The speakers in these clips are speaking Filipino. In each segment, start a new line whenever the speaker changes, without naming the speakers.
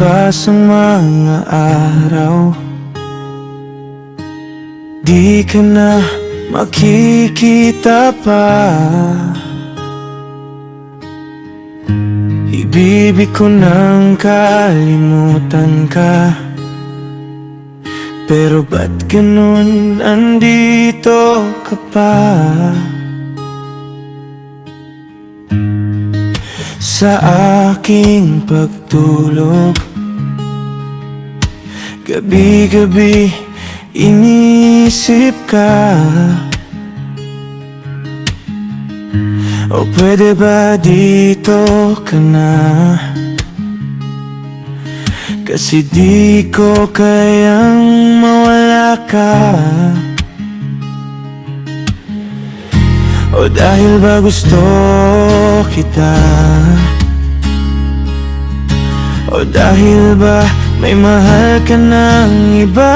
Lilipas ang mga araw, di ka na makikita pa. Ibibig ko nang kalimutan ka, pero ba't ganun andito ka pa? Sa aking pagtulog, gabi-gabi inisip ka. O pwede ba dito ka na? Kasi di ko kayang mawala ka. O dahil ba gusto kita? O dahil ba may mahal ka ng iba?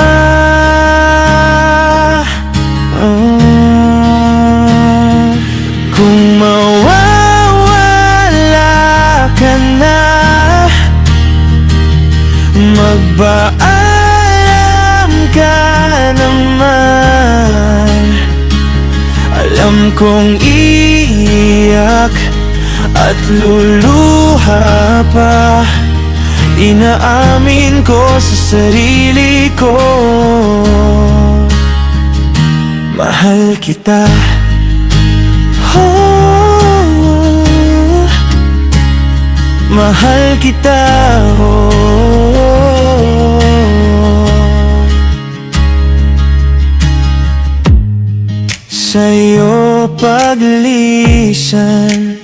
Kung mawawala ka na, magpaalam ka naman. Alam kong iiyak at luluha pa, inaamin ko sa sarili ko, mahal kita. Oh, mahal kita. Oh, sa'yo paglisan,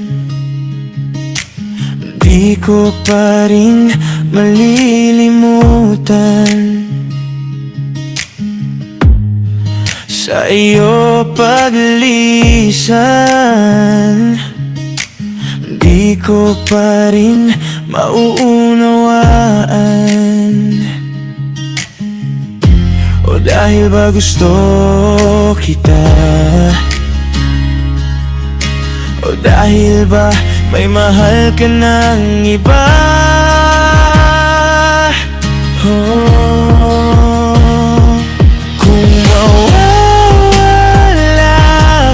di ko pa rin malilimutan. Sa iyo paglisan, di ko pa rin mauunawaan. O dahil ba gusto kita? O dahil ba may mahal ka ng iba? Kung mawawala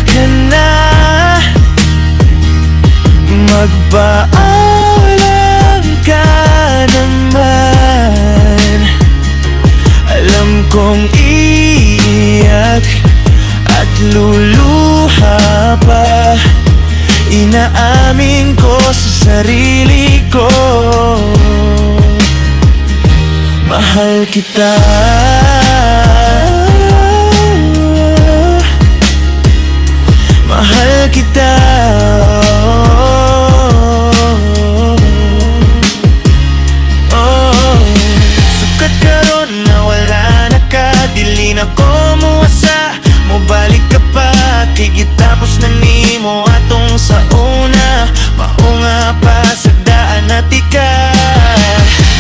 ka na, magpaalam ka naman. Alam kong iiyak at luluha pa, inaamin ko sa sarili ko, mahal kita. Mahal kita. Sukat karon na wala na ka, dili na ko muasa, mobalik ka pa, tigitapos na nimo atong sa una. Maunga pa sa daan na tika,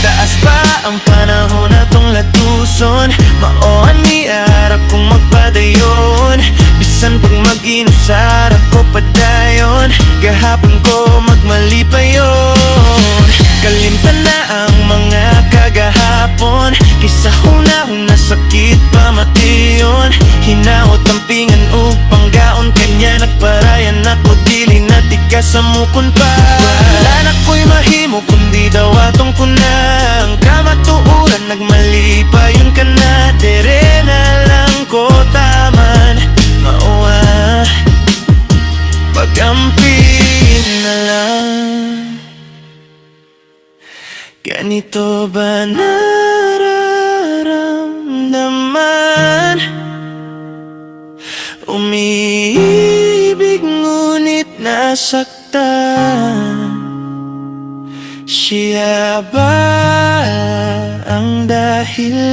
taas pa ang panahon atong latuson. Maoan ni ara kung magpadayon, bisan pag mag-inusara ko padayon. Gahapon ko magmali pa yun, kalimtan na ang mga kagahapon. Kisa hunahon na sakit pa matiyon, hinaot ang pingan upang gaon kanya. Nagparayan ako dili na tika sa mukon pa. Wala na ko'y mahimo kundi daw atong kunang kamatuuran. Nagmali pa yun ka na, dere na lang ko taman. Mauwa, pag-ampin na lang. Ganito ba nararamdaman? Umiibig ngunit nasaktan. Siya ba ang dahilan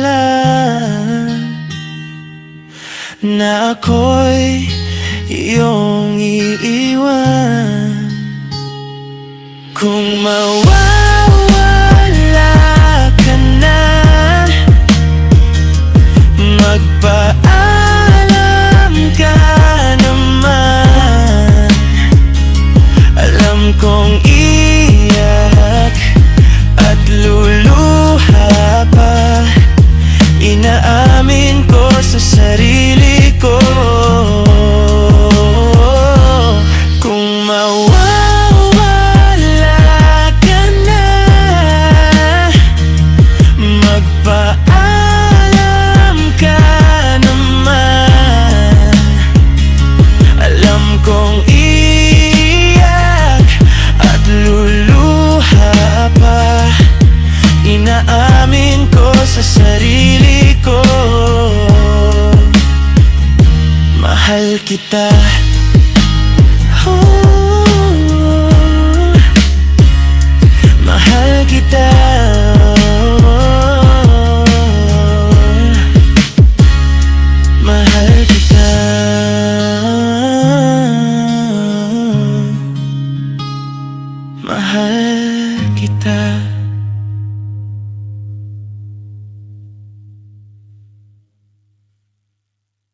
na ako'y iyong iiwan? Kung mawawala ka na, magpaalam ka naman. Alam kong iyak at lulu kita